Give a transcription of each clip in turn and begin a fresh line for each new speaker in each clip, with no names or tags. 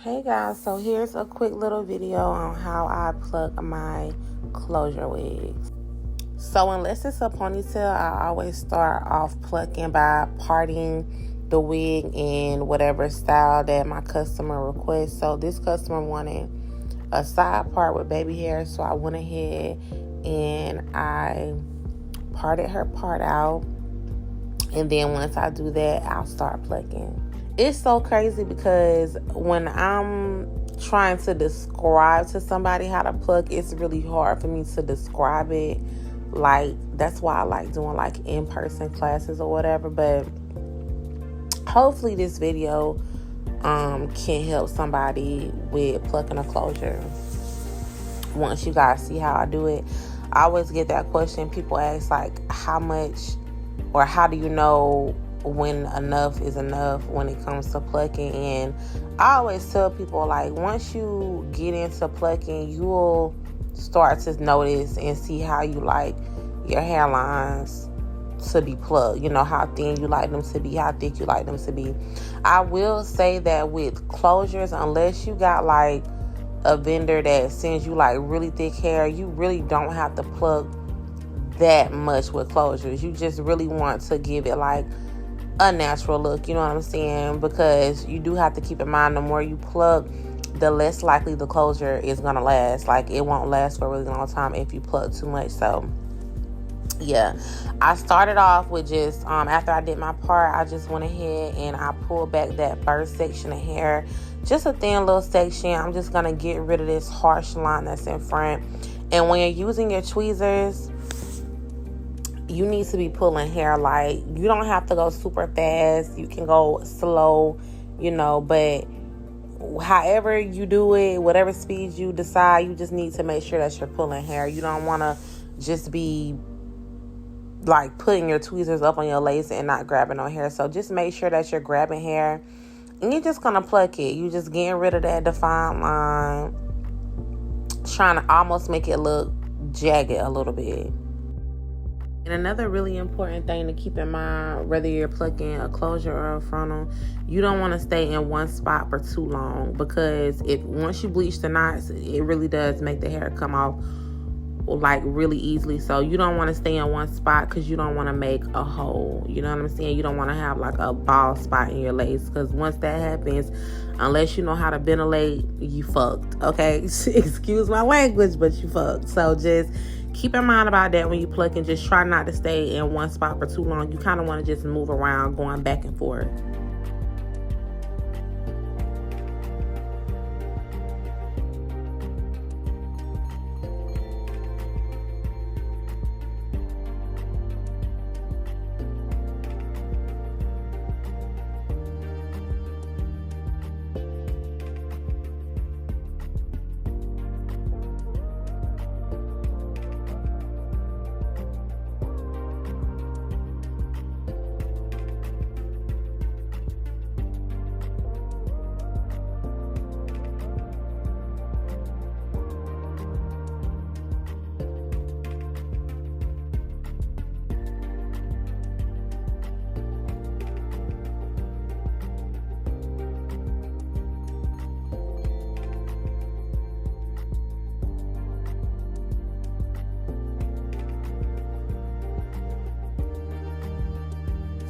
Hey guys, so here's a quick little video on how I pluck my closure wigs. So unless it's a ponytail, I always start off plucking by parting the wig in whatever style that my customer requests. So this customer wanted a side part with baby hair, so I went ahead and I parted her part out. And then once I do that, I'll start plucking. It's so crazy because when I'm trying to describe to somebody how to pluck, it's really hard for me to describe it. Like, that's why I like doing like in-person classes or whatever. But hopefully this video can help somebody with plucking a closure. Once you guys see how I do it, I always get that question. People ask like, how much or how do you know when enough is enough when it comes to plucking? And I always tell people, like, once you get into plucking, you'll start to notice and see how you like your hairlines to be plucked. You know, how thin you like them to be, how thick you like them to be. I will say that with closures, unless you got like a vendor that sends you like really thick hair, you really don't have to pluck that much with closures. You just really want to give it like a natural look, you know what I'm saying? Because you do have to keep in mind, the more you pluck, the less likely the closure is gonna last. Like, it won't last for a really long time if you pluck too much. So yeah, I started off with just after I did my part, I just went ahead and I pulled back that first section of hair, just a thin little section. I'm just gonna get rid of this harsh line that's in front. And when you're using your tweezers, you need to be pulling hair light. You don't have to go super fast. You can go slow, you know, but however you do it, whatever speed you decide, you just need to make sure that you're pulling hair. You don't want to just be like putting your tweezers up on your lace and not grabbing no hair. So just make sure that you're grabbing hair and you're just going to pluck it. You just getting rid of that defined line, trying to almost make it look jagged a little bit. And another really important thing to keep in mind, whether you're plucking a closure or a frontal, you don't want to stay in one spot for too long, because once you bleach the knots, it really does make the hair come off like really easily. So you don't want to stay in one spot because you don't want to make a hole. You know what I'm saying? You don't want to have like a bald spot in your lace, because once that happens, unless you know how to ventilate, you fucked. Okay? Excuse my language, but you fucked. So just keep in mind about that when you pluck, and just try not to stay in one spot for too long. You kind of want to just move around, going back and forth.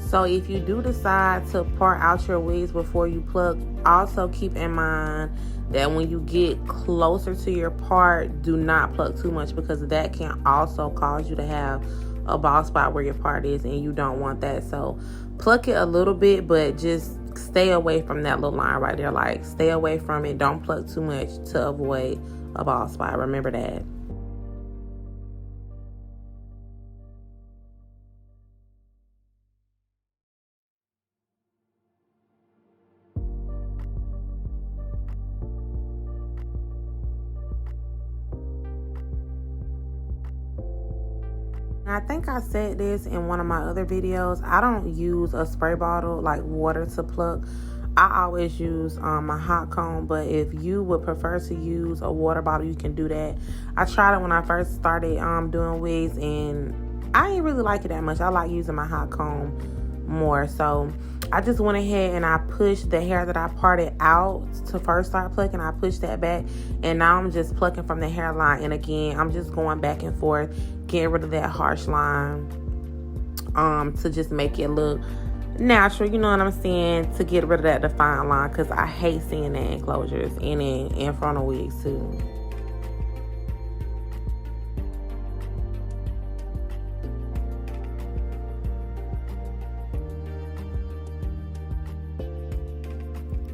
So if you do decide to part out your wigs before you pluck, also keep in mind that when you get closer to your part, do not pluck too much, because that can also cause you to have a bald spot where your part is, and you don't want that. So pluck it a little bit, but just stay away from that little line right there. Like, stay away from it. Don't pluck too much to avoid a bald spot. Remember that. I think I said this in one of my other videos. I don't use a spray bottle like water to pluck. I always use my hot comb, but if you would prefer to use a water bottle, you can do that. I tried it when I first started doing wigs, and I didn't really like it that much. I like using my hot comb more. So I just went ahead and I pushed the hair that I parted out to first start plucking. I pushed that back, and now I'm just plucking from the hairline. And again, I'm just going back and forth, getting rid of that harsh line, to just make it look natural, you know what I'm saying, to get rid of that defined line, because I hate seeing that in closures and in frontal wigs too.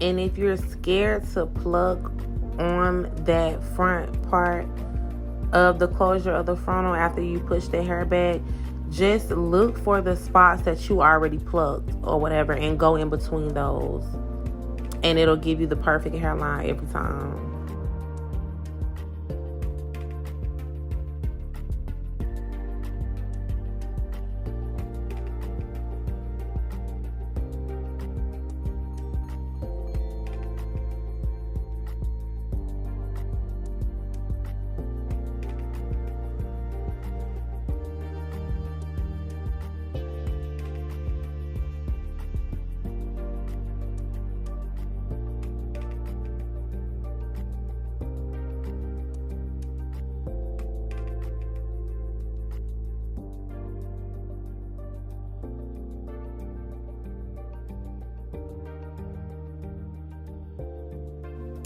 And if you're scared to pluck on that front part of the closure of the frontal after you push the hair back, just look for the spots that you already plucked or whatever and go in between those. And it'll give you the perfect hairline every time.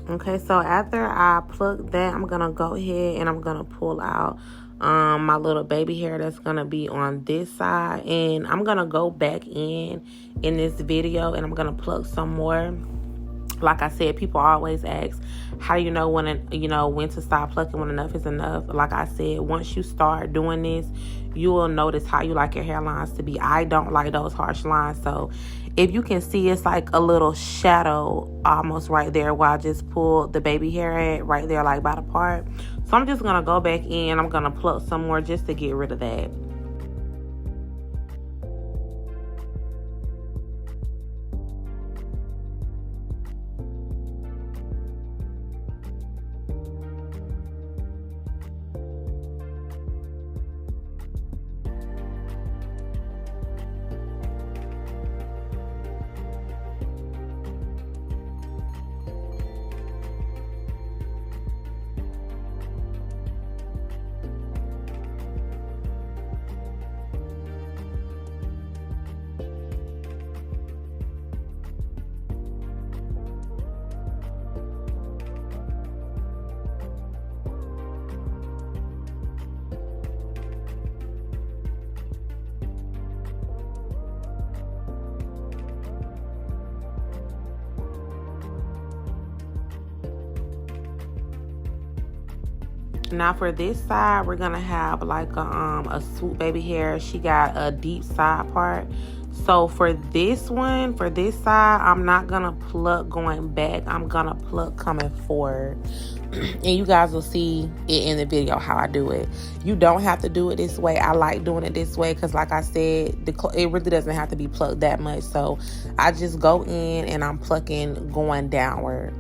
Okay, so after I pluck that, I'm gonna go ahead and I'm gonna pull out my little baby hair that's gonna be on this side, and I'm gonna go back in this video and I'm gonna pluck some more. Like I said, people always ask, how do you know when to stop plucking, when enough is enough? Like I said, once you start doing this, you will notice how you like your hairlines to be. I don't like those harsh lines, so if you can see, it's like a little shadow almost right there where I just pulled the baby hair at, right there, like by the part. So I'm just gonna go back in, I'm gonna pluck some more just to get rid of that. Now for this side, we're gonna have like a swoop baby hair. She got a deep side part. So for this one, for this side, I'm not gonna pluck going back. I'm gonna pluck coming forward. And you guys will see it in the video how I do it. You don't have to do it this way. I like doing it this way because, like I said, it really doesn't have to be plucked that much. So I just go in and I'm plucking going downward.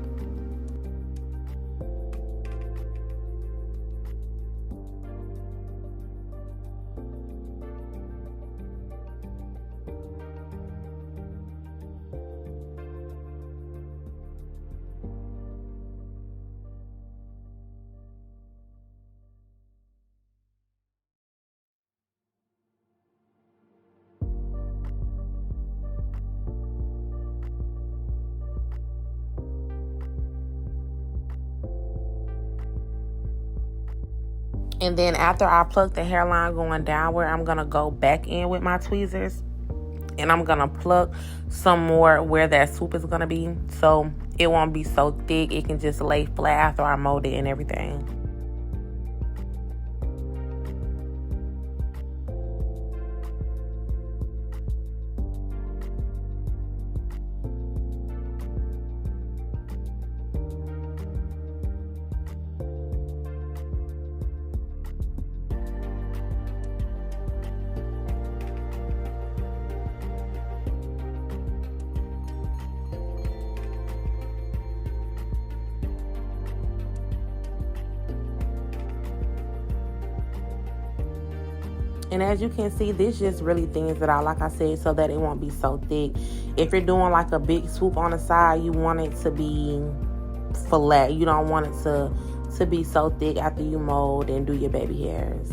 And then after I pluck the hairline going downward, I'm going to go back in with my tweezers. And I'm going to pluck some more where that swoop is going to be. So it won't be so thick. It can just lay flat after I mold it and everything. And as you can see, this just really thins it out, like I said, so that it won't be so thick. If you're doing like a big swoop on the side, you want it to be flat. You don't want it to be so thick after you mold and do your baby hairs.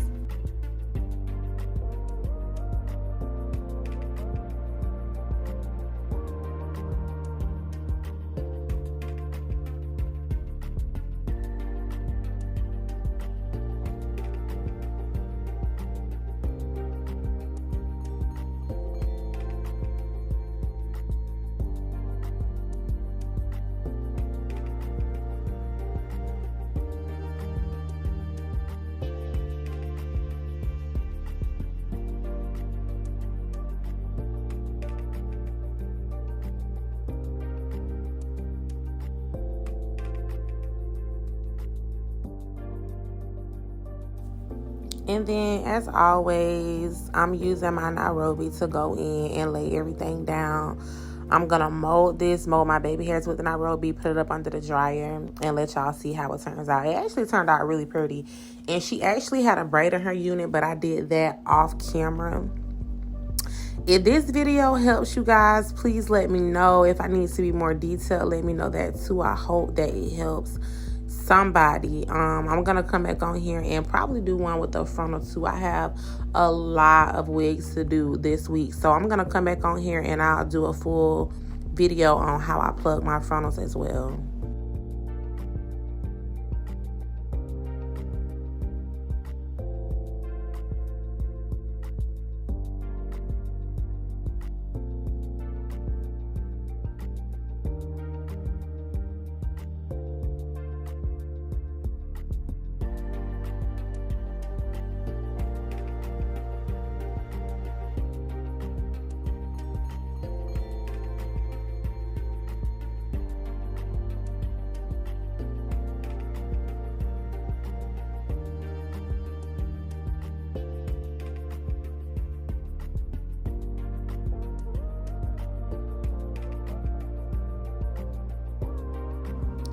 And then, as always, I'm using my Nairobi to go in and lay everything down. I'm going to mold my baby hairs with the Nairobi, put it up under the dryer, and let y'all see how it turns out. It actually turned out really pretty. And she actually had a braid in her unit, but I did that off camera. If this video helps you guys, please let me know. If I need to be more detailed, let me know that too. I hope that it helps somebody. I'm gonna come back on here and probably do one with the frontal too. I have a lot of wigs to do this week, so I'm gonna come back on here and I'll do a full video on how I plug my frontals as well.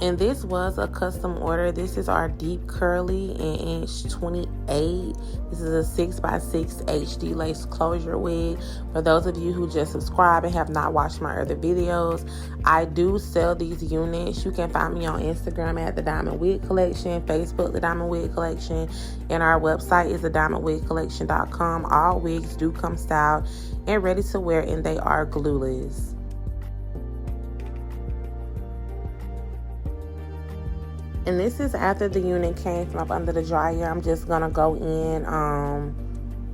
And this was a custom order. This is our deep curly in inch 28. This is a 6x6 HD lace closure wig. For those of you who just subscribe and have not watched my other videos, I do sell these units. You can find me on Instagram at The Diamond Wig Collection, Facebook The Diamond Wig Collection, and our website is thediamondwigcollection.com. All wigs do come styled and ready to wear, and they are glueless. And this is after the unit came from up under the dryer. I'm just gonna go in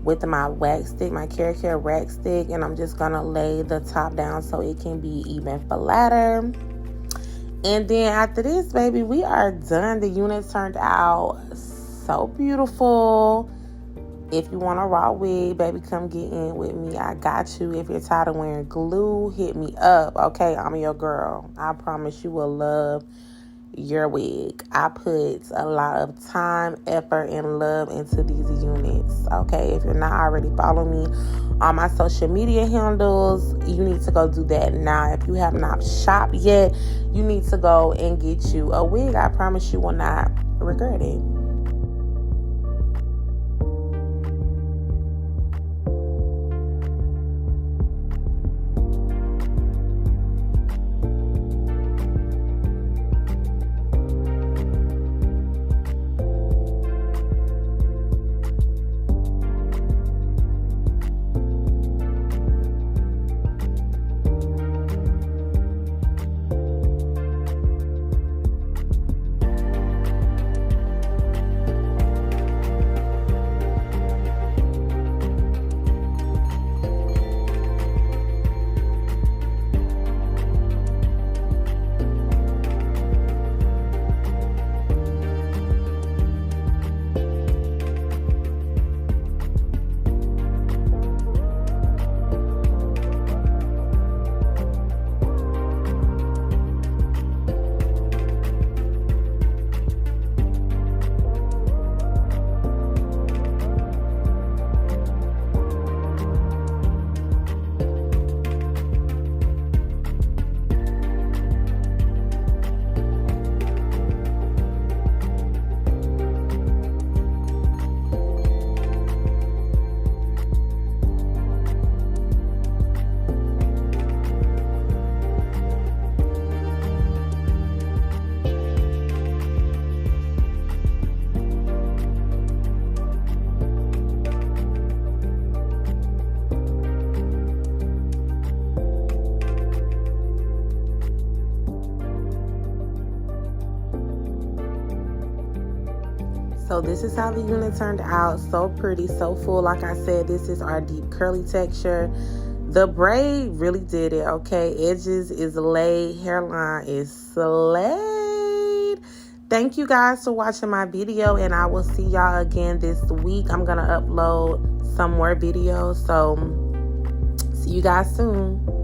with my wax stick, my Care wax stick, and I'm just gonna lay the top down so it can be even flatter. And then after this, baby, we are done. The unit turned out so beautiful. If you want a raw wig, baby, come get in with me. I got you. If you're tired of wearing glue, hit me up, okay? I'm your girl. I promise you will love your wig. I put a lot of time, effort, and love into these units, okay? If you're not already following me on my social media handles, you need to go do that now. If you have not shopped yet, you need to go and get you a wig. I promise you will not regret it. So this is how the unit turned out. So pretty, so full. Like I said, this is our deep curly texture. The braid really did it, okay? Edges is laid, hairline is slayed. Thank you guys for watching my video, and I will see y'all again this week. I'm gonna upload some more videos, so see you guys soon.